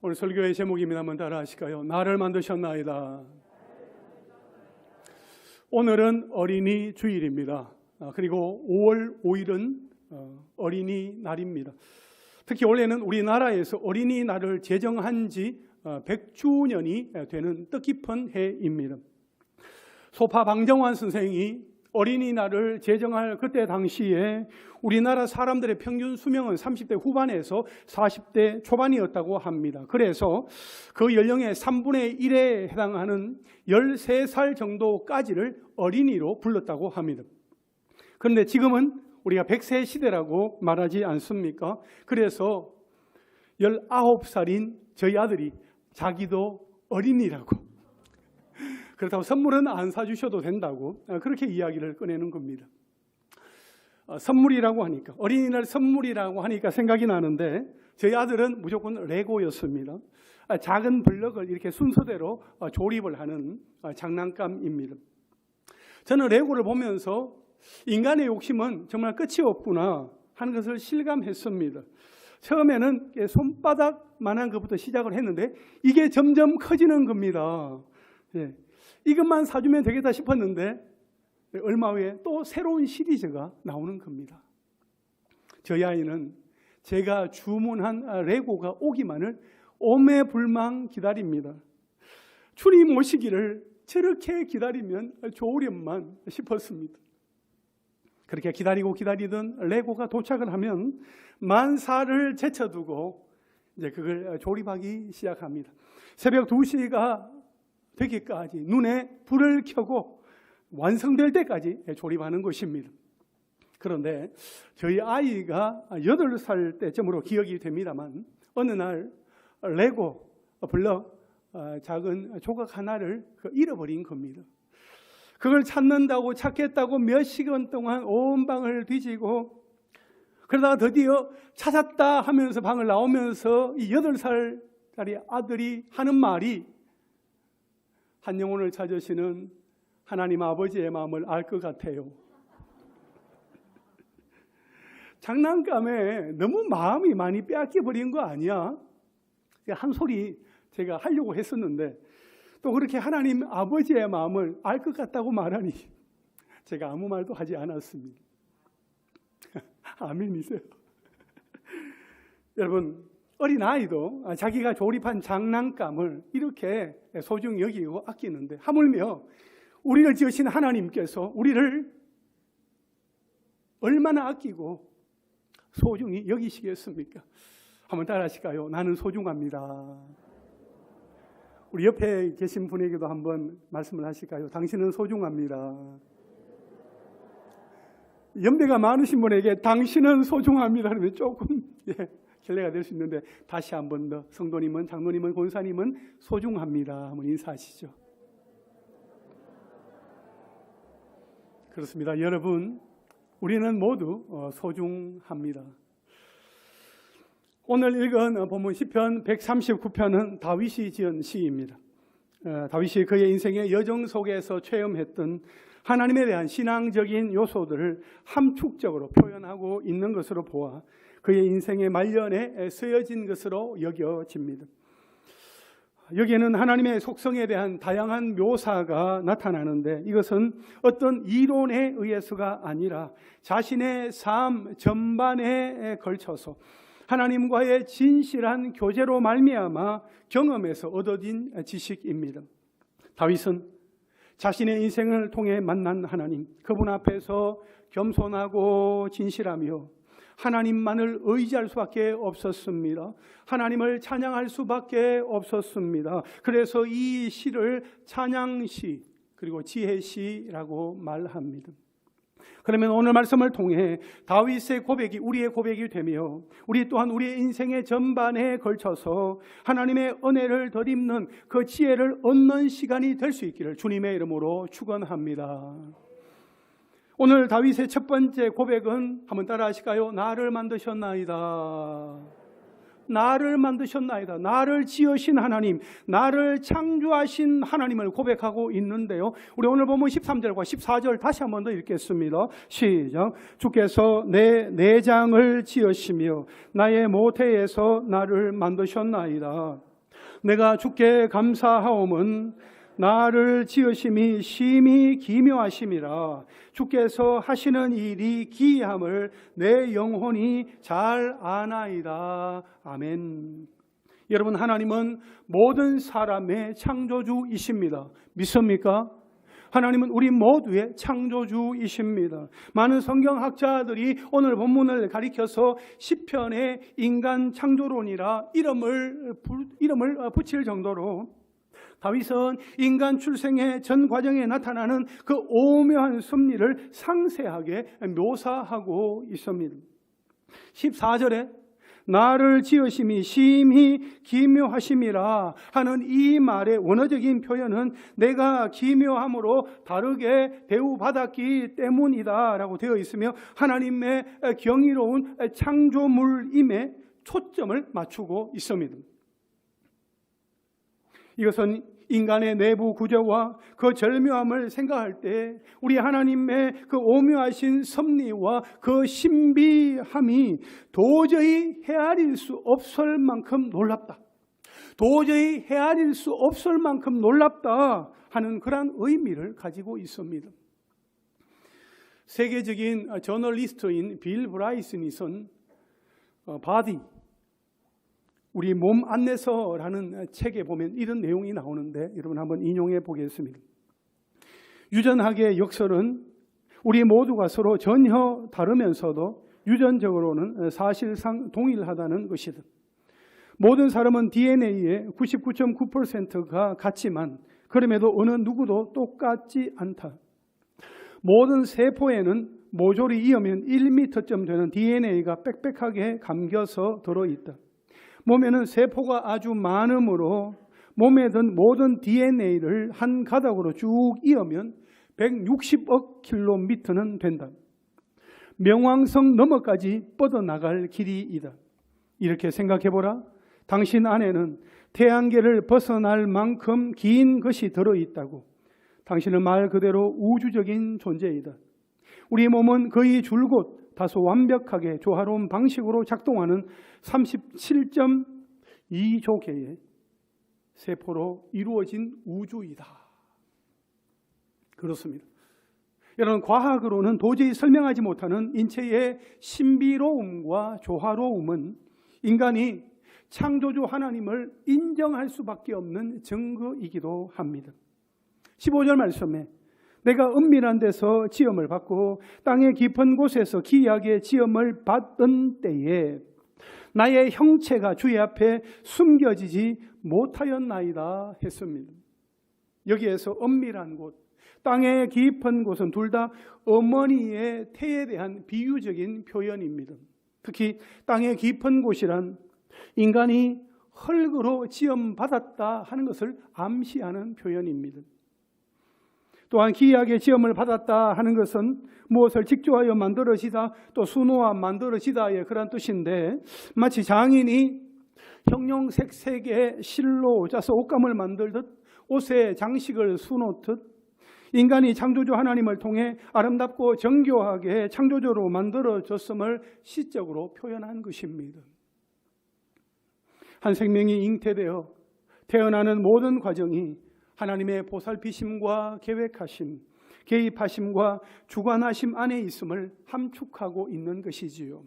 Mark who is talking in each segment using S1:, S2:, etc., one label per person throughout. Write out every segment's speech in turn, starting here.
S1: 오늘 설교의 제목입니다. 한번 따라 하실까요? 나를 만드셨나이다. 오늘은 어린이 주일입니다. 그리고 5월 5일은 어린이날입니다. 특히 올해는 우리나라에서 어린이날을 제정한 지 100주년이 되는 뜻깊은 해입니다. 소파 방정환 선생이 어린이날을 제정할 그때 당시에 우리나라 사람들의 평균 수명은 30대 후반에서 40대 초반이었다고 합니다. 그래서 그 연령의 3분의 1에 해당하는 13살 정도까지를 어린이로 불렀다고 합니다. 그런데 지금은 우리가 100세 시대라고 말하지 않습니까? 그래서 19살인 저희 아들이 자기도 어린이라고, 그렇다고 선물은 안 사주셔도 된다고 그렇게 이야기를 꺼내는 겁니다. 선물이라고 하니까, 어린이날 선물이라고 하니까 생각이 나는데 저희 아들은 무조건 레고였습니다. 작은 블럭을 이렇게 순서대로 조립을 하는 장난감입니다. 저는 레고를 보면서 인간의 욕심은 정말 끝이 없구나 하는 것을 실감했습니다. 처음에는 손바닥만한 것부터 시작을 했는데 이게 점점 커지는 겁니다. 이것만 사주면 되겠다 싶었는데 얼마 후에 또 새로운 시리즈가 나오는 겁니다. 저희 아이는 제가 주문한 레고가 오기만을 오매불망 기다립니다. 주님 오시기를 저렇게 기다리면 좋으련만 싶었습니다. 그렇게 기다리고 기다리던 레고가 도착을 하면 만사를 제쳐두고 이제 그걸 조립하기 시작합니다. 새벽 2시가 되기까지 눈에 불을 켜고 완성될 때까지 조립하는 것입니다. 그런데 저희 아이가 8살 때쯤으로 기억이 됩니다만 어느 날 레고 블럭 작은 조각 하나를 잃어버린 겁니다. 그걸 찾겠다고 몇 시간 동안 온 방을 뒤지고 그러다가 드디어 찾았다 하면서 방을 나오면서 이 8살짜리 아들이 하는 말이 한 영혼을 찾으시는 하나님 아버지의 마음을 알 것 같아요. 장난감에 너무 마음이 많이 빼앗겨버린 거 아니야? 한 소리 제가 하려고 했었는데 또 그렇게 하나님 아버지의 마음을 알 것 같다고 말하니 제가 아무 말도 하지 않았습니다. 아멘이세요? 여러분, 어린아이도 자기가 조립한 장난감을 이렇게 소중히 여기고 아끼는데 하물며 우리를 지으신 하나님께서 우리를 얼마나 아끼고 소중히 여기시겠습니까? 한번 따라 하실까요? 나는 소중합니다. 우리 옆에 계신 분에게도 한번 말씀을 하실까요? 당신은 소중합니다. 연배가 많으신 분에게 당신은 소중합니다 하면 조금 결례가 될 수 있는데 다시 한번 더 성도님은, 장로님은, 권사님은 소중합니다 한번 인사하시죠. 그렇습니다. 여러분, 우리는 모두 소중합니다. 오늘 읽은 본문 시편 139편은 다윗이 지은 시입니다. 다윗이 그의 인생의 여정 속에서 체험했던 하나님에 대한 신앙적인 요소들을 함축적으로 표현하고 있는 것으로 보아 그의 인생의 말년에 쓰여진 것으로 여겨집니다. 여기에는 하나님의 속성에 대한 다양한 묘사가 나타나는데 이것은 어떤 이론에 의해서가 아니라 자신의 삶 전반에 걸쳐서 하나님과의 진실한 교제로 말미암아 경험에서 얻어진 지식입니다. 다윗은 자신의 인생을 통해 만난 하나님, 그분 앞에서 겸손하고 진실하며 하나님만을 의지할 수밖에 없었습니다. 하나님을 찬양할 수밖에 없었습니다. 그래서 이 시를 찬양시 그리고 지혜시라고 말합니다. 그러면 오늘 말씀을 통해 다윗의 고백이 우리의 고백이 되며 우리 또한 우리의 인생의 전반에 걸쳐서 하나님의 은혜를 덧입는 그 지혜를 얻는 시간이 될 수 있기를 주님의 이름으로 축원합니다. 오늘 다윗의 첫 번째 고백은 한번 따라 하실까요? 나를 만드셨나이다. 나를 만드셨나이다. 나를 지으신 하나님, 나를 창조하신 하나님을 고백하고 있는데요. 우리 오늘 보면 13절과 14절 다시 한 번 더 읽겠습니다. 시작. 주께서 내 내장을 지으시며 나의 모태에서 나를 만드셨나이다. 내가 주께 감사하옴은 나를 지으심이 심히 기묘하심이라. 주께서 하시는 일이 기이함을 내 영혼이 잘 아나이다. 아멘. 여러분, 하나님은 모든 사람의 창조주이십니다. 믿습니까? 하나님은 우리 모두의 창조주이십니다. 많은 성경학자들이 오늘 본문을 가리켜서 시편의 인간 창조론이라 이름을 붙일 정도로 다윗은 인간 출생의 전 과정에 나타나는 그 오묘한 섭리를 상세하게 묘사하고 있습니다. 14절에 나를 지으심이 심히 기묘하심이라 하는 이 말의 원어적인 표현은 내가 기묘함으로 다르게 대우받았기 때문이다 라고 되어 있으며 하나님의 경이로운 창조물임에 초점을 맞추고 있습니다. 이것은 인간의 내부 구조와 그 절묘함을 생각할 때 우리 하나님의 그 오묘하신 섭리와 그 신비함이 도저히 헤아릴 수 없을 만큼 놀랍다. 도저히 헤아릴 수 없을 만큼 놀랍다 하는 그런 의미를 가지고 있습니다. 세계적인 저널리스트인 빌 브라이슨이 쓴 바디 우리 몸 안내서라는 책에 보면 이런 내용이 나오는데 여러분 한번 인용해 보겠습니다. 유전학의 역설은 우리 모두가 서로 전혀 다르면서도 유전적으로는 사실상 동일하다는 것이다. 모든 사람은 DNA의 99.9%가 같지만 그럼에도 어느 누구도 똑같지 않다. 모든 세포에는 모조리 이으면 1m쯤 되는 DNA가 빽빽하게 감겨서 들어있다. 몸에는 세포가 아주 많으므로 몸에 든 모든 DNA를 한 가닥으로 쭉 이으면 160억 킬로미터는 된다. 명왕성 너머까지 뻗어나갈 길이이다. 이렇게 생각해보라. 당신 안에는 태양계를 벗어날 만큼 긴 것이 들어있다고. 당신은 말 그대로 우주적인 존재이다. 우리 몸은 거의 줄곧 다소 완벽하게 조화로운 방식으로 작동하는 37.2조 개의 세포로 이루어진 우주이다. 그렇습니다. 여러분, 과학으로는 도저히 설명하지 못하는 인체의 신비로움과 조화로움은 인간이 창조주 하나님을 인정할 수밖에 없는 증거이기도 합니다. 15절 말씀에 내가 은밀한 데서 지음을 받고 땅의 깊은 곳에서 기이하게 지음을 받은 때에 나의 형체가 주의 앞에 숨겨지지 못하였나이다 했습니다. 여기에서 은밀한 곳, 땅의 깊은 곳은 둘 다 어머니의 태에 대한 비유적인 표현입니다. 특히 땅의 깊은 곳이란 인간이 흙으로 지음받았다 하는 것을 암시하는 표현입니다. 또한 기이하게 지음을 받았다 하는 것은 무엇을 직조하여 만들어지다 또 수놓아 만들어지다의 그런 뜻인데 마치 장인이 형용색색의 실로 짜서 옷감을 만들듯 옷에 장식을 수놓듯 인간이 창조주 하나님을 통해 아름답고 정교하게 창조주로 만들어졌음을 시적으로 표현한 것입니다. 한 생명이 잉태되어 태어나는 모든 과정이 하나님의 보살피심과 계획하심, 개입하심과 주관하심 안에 있음을 함축하고 있는 것이지요.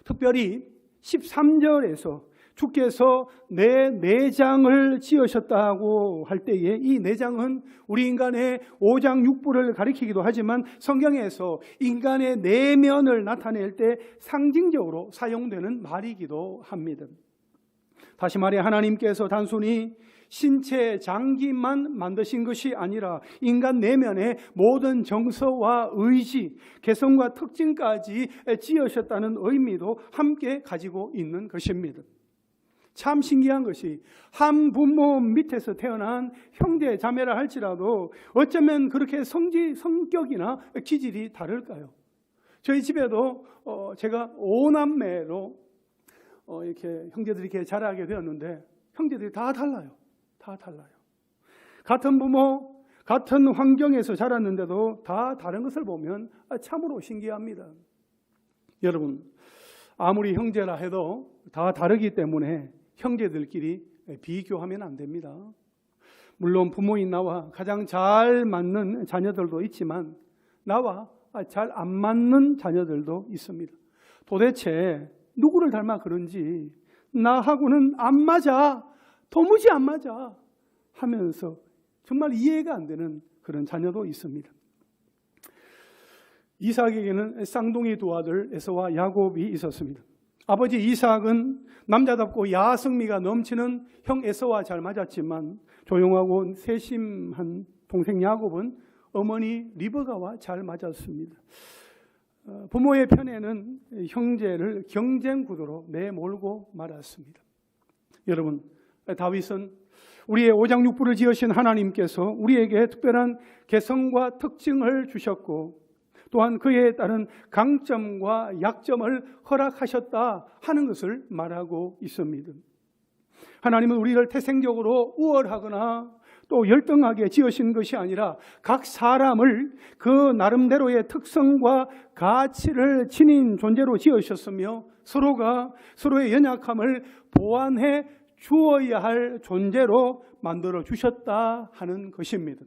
S1: 특별히 13절에서 주께서 내 내장을 지으셨다고 할 때에 이 내장은 우리 인간의 오장육부를 가리키기도 하지만 성경에서 인간의 내면을 나타낼 때 상징적으로 사용되는 말이기도 합니다. 다시 말해 하나님께서 단순히 신체 장기만 만드신 것이 아니라 인간 내면의 모든 정서와 의지, 개성과 특징까지 지으셨다는 의미도 함께 가지고 있는 것입니다. 참 신기한 것이 한 부모 밑에서 태어난 형제 자매라 할지라도 어쩌면 그렇게 성격이나 기질이 다를까요? 저희 집에도 제가 5남매로 이렇게 형제들이 이렇게 자라게 되었는데 형제들이 다 달라요. 다 달라요. 같은 부모, 같은 환경에서 자랐는데도 다 다른 것을 보면 참으로 신기합니다. 여러분, 아무리 형제라 해도 다 다르기 때문에 형제들끼리 비교하면 안 됩니다. 물론 부모인 나와 가장 잘 맞는 자녀들도 있지만 나와 잘 안 맞는 자녀들도 있습니다. 도대체 누구를 닮아 그런지 나하고는 안 맞아, 도무지 안 맞아 하면서 정말 이해가 안 되는 그런 자녀도 있습니다. 이삭에게는 쌍둥이 두 아들 에서와 야곱이 있었습니다. 아버지 이삭은 남자답고 야성미가 넘치는 형 에서와 잘 맞았지만 조용하고 세심한 동생 야곱은 어머니 리브가와 잘 맞았습니다. 부모의 편에는 형제를 경쟁 구도로 내몰고 말았습니다. 여러분, 다윗은 우리의 오장육부를 지으신 하나님께서 우리에게 특별한 개성과 특징을 주셨고 또한 그에 따른 강점과 약점을 허락하셨다 하는 것을 말하고 있습니다. 하나님은 우리를 태생적으로 우월하거나 또 열등하게 지으신 것이 아니라 각 사람을 그 나름대로의 특성과 가치를 지닌 존재로 지으셨으며 서로가 서로의 연약함을 보완해 주어야 할 존재로 만들어 주셨다 하는 것입니다.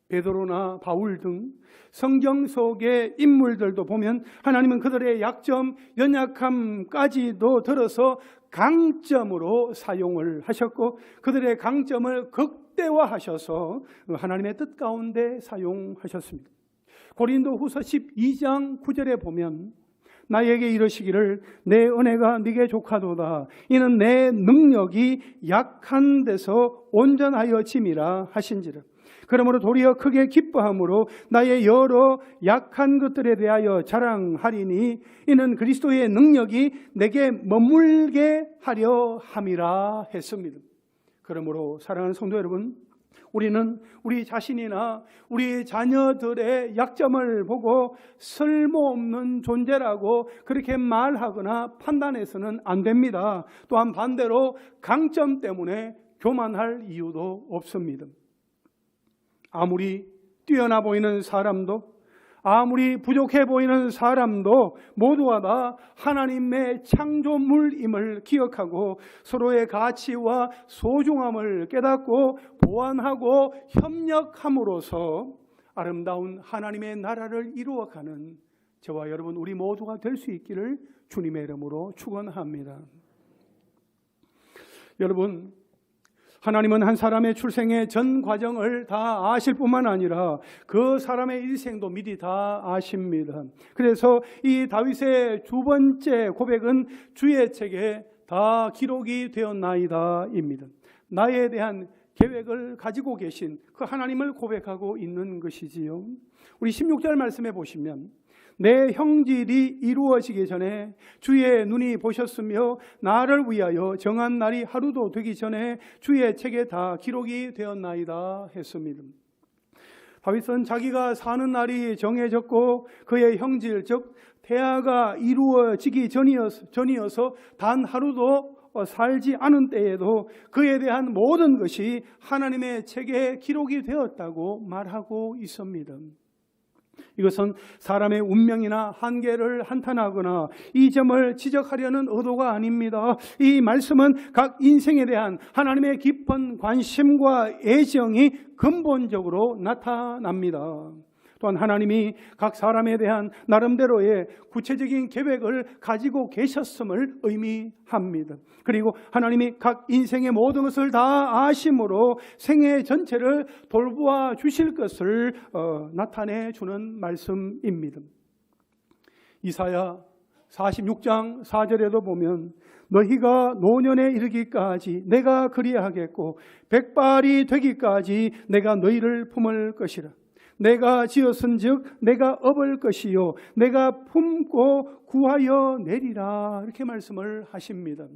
S1: 베드로나 바울 등 성경 속의 인물들도 보면 하나님은 그들의 약점, 연약함까지도 들어서 강점으로 사용을 하셨고 그들의 강점을 극대화하셔서 하나님의 뜻 가운데 사용하셨습니다. 고린도후서 12장 9절에 보면 나에게 이르시기를 내 은혜가 네게 족하도다 이는 내 능력이 약한 데서 온전하여 짐이라 하신지라. 그러므로 도리어 크게 기뻐함으로 나의 여러 약한 것들에 대하여 자랑하리니 이는 그리스도의 능력이 내게 머물게 하려 함이라 했습니다. 그러므로 사랑하는 성도 여러분, 우리는 우리 자신이나 우리 자녀들의 약점을 보고 쓸모없는 존재라고 그렇게 말하거나 판단해서는 안 됩니다. 또한 반대로 강점 때문에 교만할 이유도 없습니다. 아무리 뛰어나 보이는 사람도 아무리 부족해 보이는 사람도 모두가 다 하나님의 창조물임을 기억하고 서로의 가치와 소중함을 깨닫고 보완하고 협력함으로써 아름다운 하나님의 나라를 이루어가는 저와 여러분 우리 모두가 될 수 있기를 주님의 이름으로 축원합니다. 여러분, 하나님은 한 사람의 출생의 전 과정을 다 아실 뿐만 아니라 그 사람의 일생도 미리 다 아십니다. 그래서 이 다윗의 두 번째 고백은 주의 책에 다 기록이 되었나이다입니다. 나에 대한 계획을 가지고 계신 그 하나님을 고백하고 있는 것이지요. 우리 16절 말씀해 보시면 내 형질이 이루어지기 전에 주의 눈이 보셨으며 나를 위하여 정한 날이 하루도 되기 전에 주의 책에 다 기록이 되었나이다 했습니다. 다윗은 자기가 사는 날이 정해졌고 그의 형질 즉 태아가 이루어지기 전이어서 단 하루도 살지 않은 때에도 그에 대한 모든 것이 하나님의 책에 기록이 되었다고 말하고 있습니다. 이것은 사람의 운명이나 한계를 한탄하거나 이 점을 지적하려는 의도가 아닙니다. 이 말씀은 각 인생에 대한 하나님의 깊은 관심과 애정이 근본적으로 나타납니다. 또한 하나님이 각 사람에 대한 나름대로의 구체적인 계획을 가지고 계셨음을 의미합니다. 그리고 하나님이 각 인생의 모든 것을 다 아심으로 생애 전체를 돌보아 주실 것을 나타내 주는 말씀입니다. 이사야 46장 4절에도 보면 너희가 노년에 이르기까지 내가 그리하겠고 백발이 되기까지 내가 너희를 품을 것이라. 내가 지었은즉 내가 업을 것이요 내가 품고 구하여 내리라 이렇게 말씀을 하십니다.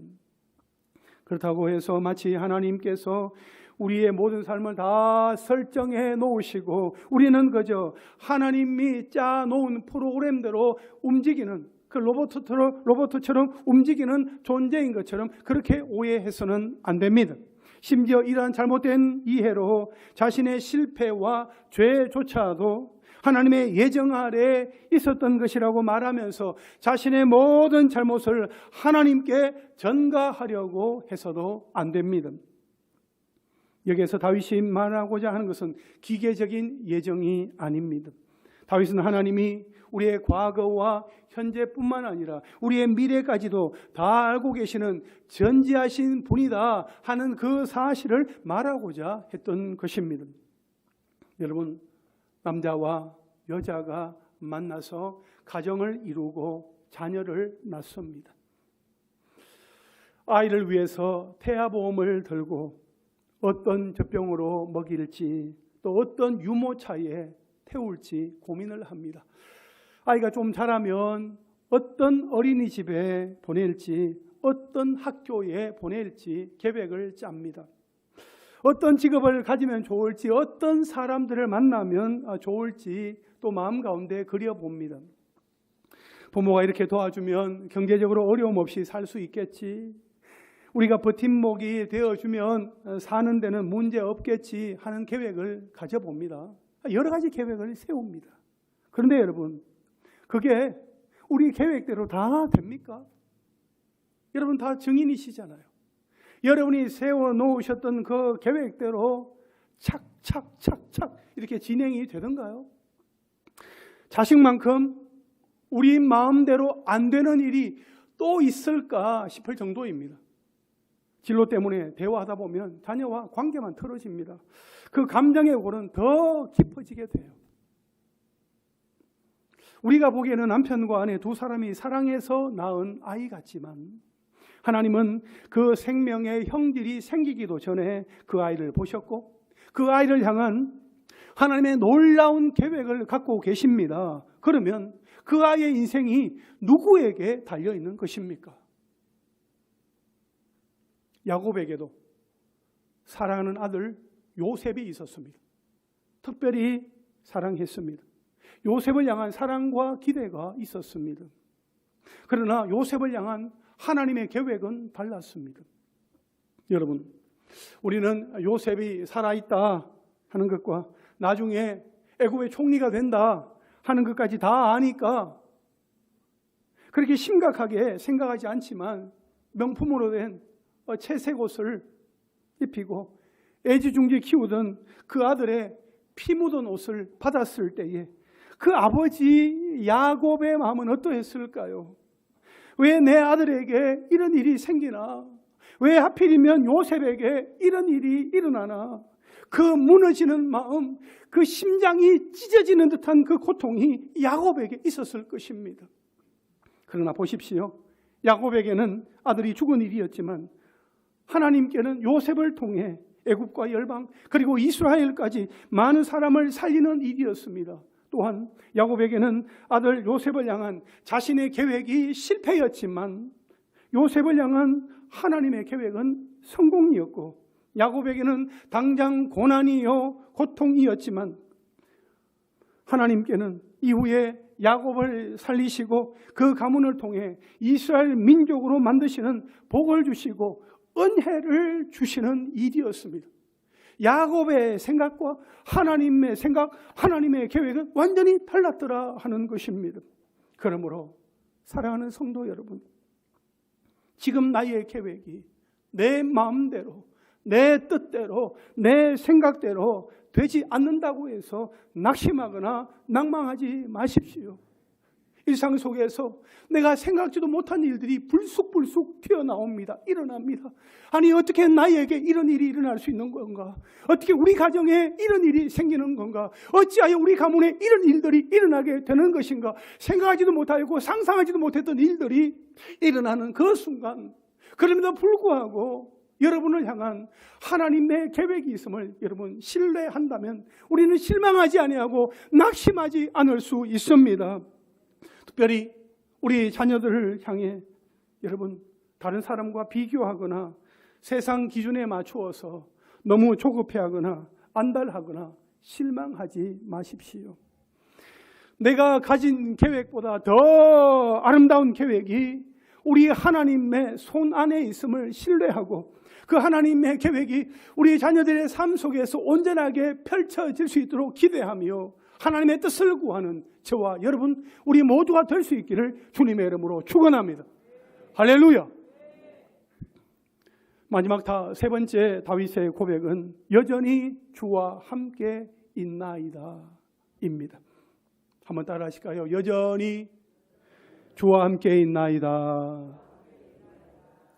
S1: 그렇다고 해서 마치 하나님께서 우리의 모든 삶을 다 설정해 놓으시고 우리는 그저 하나님이 짜놓은 프로그램대로 움직이는 그 로봇처럼 움직이는 존재인 것처럼 그렇게 오해해서는 안 됩니다. 심지어 이러한 잘못된 이해로 자신의 실패와 죄조차도 하나님의 예정 아래 있었던 것이라고 말하면서 자신의 모든 잘못을 하나님께 전가하려고 해서도 안 됩니다. 여기에서 다윗이 말하고자 하는 것은 기계적인 예정이 아닙니다. 다윗은 하나님이 우리의 과거와 현재뿐만 아니라 우리의 미래까지도 다 알고 계시는 전지하신 분이다 하는 그 사실을 말하고자 했던 것입니다. 여러분, 남자와 여자가 만나서 가정을 이루고 자녀를 낳습니다. 아이를 위해서 태아보험을 들고 어떤 젖병으로 먹일지 또 어떤 유모차에 태울지 고민을 합니다. 아이가 좀 자라면 어떤 어린이집에 보낼지 어떤 학교에 보낼지 계획을 짭니다. 어떤 직업을 가지면 좋을지 어떤 사람들을 만나면 좋을지 또 마음 가운데 그려봅니다. 부모가 이렇게 도와주면 경제적으로 어려움 없이 살 수 있겠지, 우리가 버팀목이 되어주면 사는 데는 문제 없겠지 하는 계획을 가져봅니다. 여러 가지 계획을 세웁니다. 그런데 여러분, 그게 우리 계획대로 다 됩니까? 여러분 다 증인이시잖아요. 여러분이 세워놓으셨던 그 계획대로 착착착착 이렇게 진행이 되던가요? 자식만큼 우리 마음대로 안 되는 일이 또 있을까 싶을 정도입니다. 진로 때문에 대화하다 보면 자녀와 관계만 틀어집니다. 그 감정의 골은 더 깊어지게 돼요. 우리가 보기에는 남편과 아내 두 사람이 사랑해서 낳은 아이 같지만 하나님은 그 생명의 형질이 생기기도 전에 그 아이를 보셨고 그 아이를 향한 하나님의 놀라운 계획을 갖고 계십니다. 그러면 그 아이의 인생이 누구에게 달려있는 것입니까? 야곱에게도 사랑하는 아들 요셉이 있었습니다. 특별히 사랑했습니다. 요셉을 향한 사랑과 기대가 있었습니다. 그러나 요셉을 향한 하나님의 계획은 달랐습니다. 여러분, 우리는 요셉이 살아있다 하는 것과 나중에 애굽의 총리가 된다 하는 것까지 다 아니까 그렇게 심각하게 생각하지 않지만 명품으로 된 채색 옷을 입히고 애지중지 키우던 그 아들의 피 묻은 옷을 받았을 때에 그 아버지 야곱의 마음은 어떠했을까요? 왜 내 아들에게 이런 일이 생기나? 왜 하필이면 요셉에게 이런 일이 일어나나? 그 무너지는 마음, 그 심장이 찢어지는 듯한 그 고통이 야곱에게 있었을 것입니다. 그러나 보십시오. 야곱에게는 아들이 죽은 일이었지만 하나님께는 요셉을 통해 애굽과 열방 그리고 이스라엘까지 많은 사람을 살리는 일이었습니다. 또한 야곱에게는 아들 요셉을 향한 자신의 계획이 실패였지만 요셉을 향한 하나님의 계획은 성공이었고 야곱에게는 당장 고난이요 고통이었지만 하나님께는 이후에 야곱을 살리시고 그 가문을 통해 이스라엘 민족으로 만드시는 복을 주시고 은혜를 주시는 일이었습니다. 야곱의 생각과 하나님의 생각, 하나님의 계획은 완전히 달랐더라 하는 것입니다. 그러므로 사랑하는 성도 여러분, 지금 나의 계획이 내 마음대로, 내 뜻대로, 내 생각대로 되지 않는다고 해서 낙심하거나 낭망하지 마십시오. 일상 속에서 내가 생각지도 못한 일들이 불쑥불쑥 튀어나옵니다. 일어납니다. 아니 어떻게 나에게 이런 일이 일어날 수 있는 건가? 어떻게 우리 가정에 이런 일이 생기는 건가? 어찌하여 우리 가문에 이런 일들이 일어나게 되는 것인가? 생각하지도 못하고 상상하지도 못했던 일들이 일어나는 그 순간, 그럼에도 불구하고 여러분을 향한 하나님의 계획이 있음을 여러분 신뢰한다면 우리는 실망하지 아니하고 낙심하지 않을 수 있습니다. 특별히 우리 자녀들을 향해 여러분 다른 사람과 비교하거나 세상 기준에 맞추어서 너무 조급해하거나 안달하거나 실망하지 마십시오. 내가 가진 계획보다 더 아름다운 계획이 우리 하나님의 손 안에 있음을 신뢰하고 그 하나님의 계획이 우리 자녀들의 삶 속에서 온전하게 펼쳐질 수 있도록 기대하며 하나님의 뜻을 구하는 저와 여러분 우리 모두가 될 수 있기를 주님의 이름으로 축원합니다. 할렐루야. 마지막 세 번째 다윗의 고백은 여전히 주와 함께 있나이다 입니다. 한번 따라 하실까요? 여전히 주와 함께 있나이다.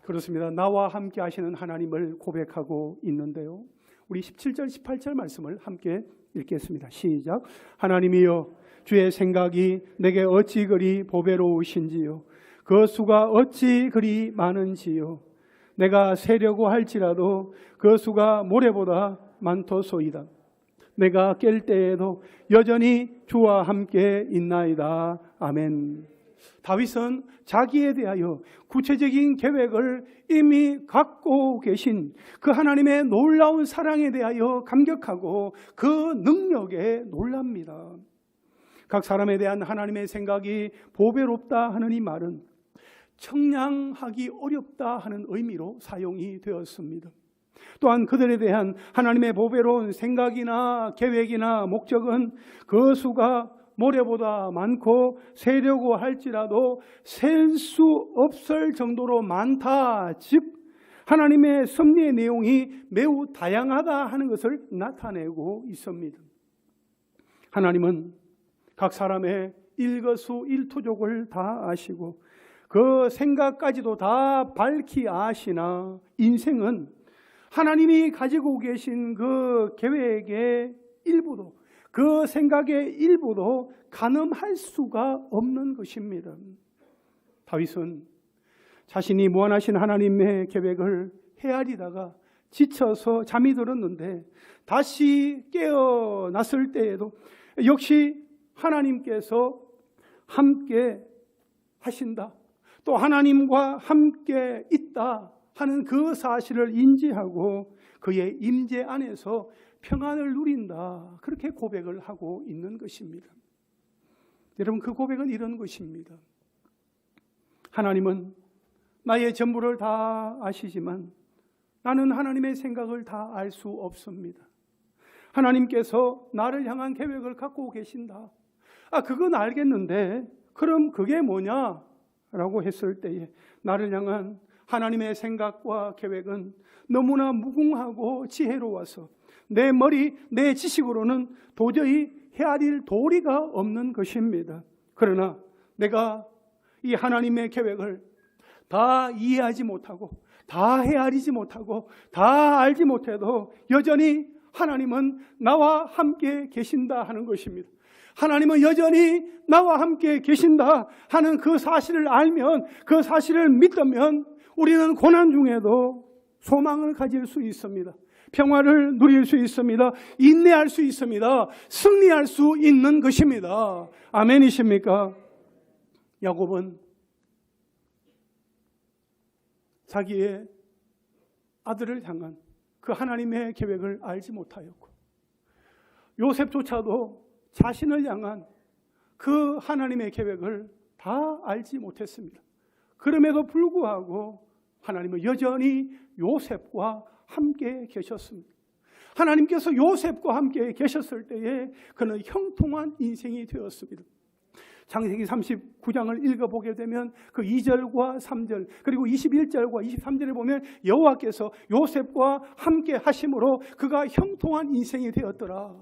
S1: 그렇습니다. 나와 함께 하시는 하나님을 고백하고 있는데요. 우리 17절 18절 말씀을 함께 읽겠습니다. 시작. 하나님이여 주의 생각이 내게 어찌 그리 보배로우신지요 그 수가 어찌 그리 많은지요 내가 세려고 할지라도 그 수가 모래보다 많도소이다. 내가 깰 때에도 여전히 주와 함께 있나이다. 아멘. 다윗은 자기에 대하여 구체적인 계획을 이미 갖고 계신 그 하나님의 놀라운 사랑에 대하여 감격하고 그 능력에 놀랍니다. 각 사람에 대한 하나님의 생각이 보배롭다 하는 이 말은 청량하기 어렵다 하는 의미로 사용이 되었습니다. 또한 그들에 대한 하나님의 보배로운 생각이나 계획이나 목적은 그 수가 모래보다 많고 세려고 할지라도 셀 수 없을 정도로 많다. 즉 하나님의 섭리의 내용이 매우 다양하다 하는 것을 나타내고 있습니다. 하나님은 각 사람의 일거수일투족을 다 아시고 그 생각까지도 다 밝히 아시나 인생은 하나님이 가지고 계신 그 계획의 일부도 그 생각의 일부도 가늠할 수가 없는 것입니다. 다윗은 자신이 무한하신 하나님의 계획을 헤아리다가 지쳐서 잠이 들었는데 다시 깨어났을 때에도 역시 하나님께서 함께 하신다. 또 하나님과 함께 있다 하는 그 사실을 인지하고 그의 임재 안에서 평안을 누린다. 그렇게 고백을 하고 있는 것입니다. 여러분 그 고백은 이런 것입니다. 하나님은 나의 전부를 다 아시지만 나는 하나님의 생각을 다 알 수 없습니다. 하나님께서 나를 향한 계획을 갖고 계신다. 그건 알겠는데 그럼 그게 뭐냐? 라고 했을 때에 나를 향한 하나님의 생각과 계획은 너무나 무궁하고 지혜로워서 내 머리, 내 지식으로는 도저히 헤아릴 도리가 없는 것입니다. 그러나 내가 이 하나님의 계획을 다 이해하지 못하고 다 헤아리지 못하고 다 알지 못해도 여전히 하나님은 나와 함께 계신다 하는 것입니다. 하나님은 여전히 나와 함께 계신다 하는 그 사실을 알면, 그 사실을 믿으면 우리는 고난 중에도 소망을 가질 수 있습니다. 평화를 누릴 수 있습니다. 인내할 수 있습니다. 승리할 수 있는 것입니다. 아멘이십니까? 야곱은 자기의 아들을 향한 그 하나님의 계획을 알지 못하였고, 요셉조차도 자신을 향한 그 하나님의 계획을 다 알지 못했습니다. 그럼에도 불구하고 하나님은 여전히 요셉과 함께 계셨습니다. 하나님께서 요셉과 함께 계셨을 때에 그는 형통한 인생이 되었습니다. 창세기 39장을 읽어보게 되면 그 2절과 3절 그리고 21절과 23절에 보면 여호와께서 요셉과 함께 하심으로 그가 형통한 인생이 되었더라.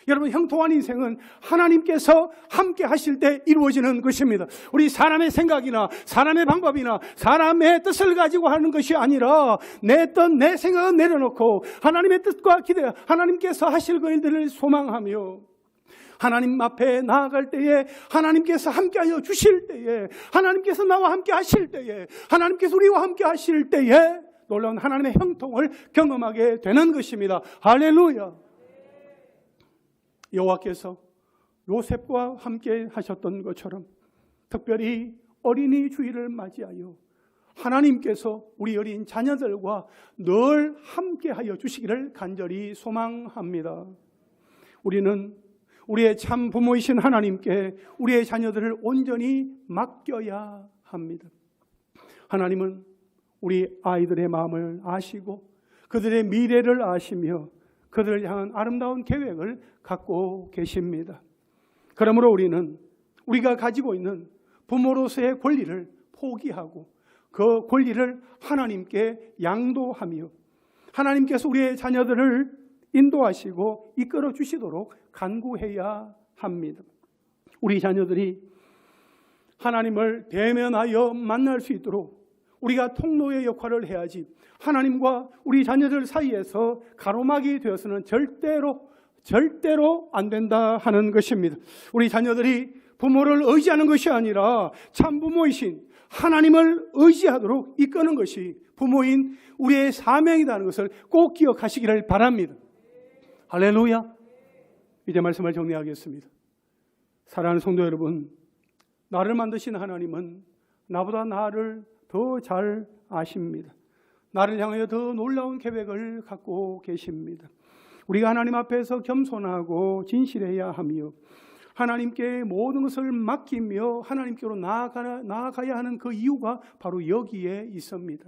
S1: 여러분, 형통한 인생은 하나님께서 함께 하실 때 이루어지는 것입니다. 우리 사람의 생각이나 사람의 방법이나 사람의 뜻을 가지고 하는 것이 아니라 내 뜻, 내 생각은 내려놓고 하나님의 뜻과 기대, 하나님께서 하실 그 일들을 소망하며 하나님 앞에 나아갈 때에 하나님께서 함께하여 주실 때에, 하나님께서 나와 함께 하실 때에, 하나님께서 우리와 함께 하실 때에 놀라운 하나님의 형통을 경험하게 되는 것입니다. 할렐루야. 여호와께서 요셉과 함께 하셨던 것처럼 특별히 어린이 주일을 맞이하여 하나님께서 우리 어린 자녀들과 늘 함께하여 주시기를 간절히 소망합니다. 우리는 우리의 참 부모이신 하나님께 우리의 자녀들을 온전히 맡겨야 합니다. 하나님은 우리 아이들의 마음을 아시고 그들의 미래를 아시며 그들을 향한 아름다운 계획을 갖고 계십니다. 그러므로 우리가 가지고 있는 부모로서의 권리를 포기하고 그 권리를 하나님께 양도하며 하나님께서 우리의 자녀들을 인도하시고 이끌어 주시도록 간구해야 합니다. 우리 자녀들이 하나님을 대면하여 만날 수 있도록 우리가 통로의 역할을 해야지 하나님과 우리 자녀들 사이에서 가로막이 되어서는 절대로 안 된다 하는 것입니다. 우리 자녀들이 부모를 의지하는 것이 아니라 참 부모이신 하나님을 의지하도록 이끄는 것이 부모인 우리의 사명이라는 것을 꼭 기억하시기를 바랍니다. 할렐루야. 이제 말씀을 정리하겠습니다. 사랑하는 성도 여러분, 나를 만드신 하나님은 나보다 나를 더 잘 아십니다. 나를 향하여 더 놀라운 계획을 갖고 계십니다. 우리가 하나님 앞에서 겸손하고 진실해야 하며 하나님께 모든 것을 맡기며 하나님께로 나아가야 하는 그 이유가 바로 여기에 있습니다.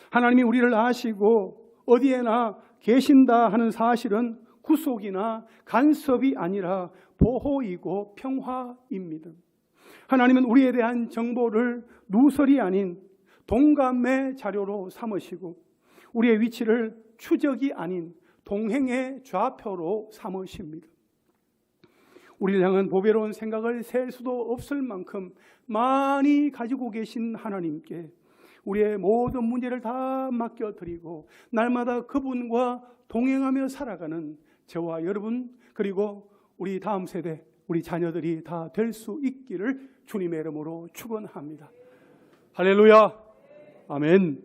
S1: 하나님이 우리를 아시고 어디에나 계신다 하는 사실은 구속이나 간섭이 아니라 보호이고 평화입니다. 하나님은 우리에 대한 정보를 누설이 아닌 동감의 자료로 삼으시고 우리의 위치를 추적이 아닌 동행의 좌표로 삼으십니다. 우리를 향한 보배로운 생각을 셀 수도 없을 만큼 많이 가지고 계신 하나님께 우리의 모든 문제를 다 맡겨드리고 날마다 그분과 동행하며 살아가는 저와 여러분 그리고 우리 다음 세대 우리 자녀들이 다 될 수 있기를 주님의 이름으로 축원합니다. 할렐루야. 아멘.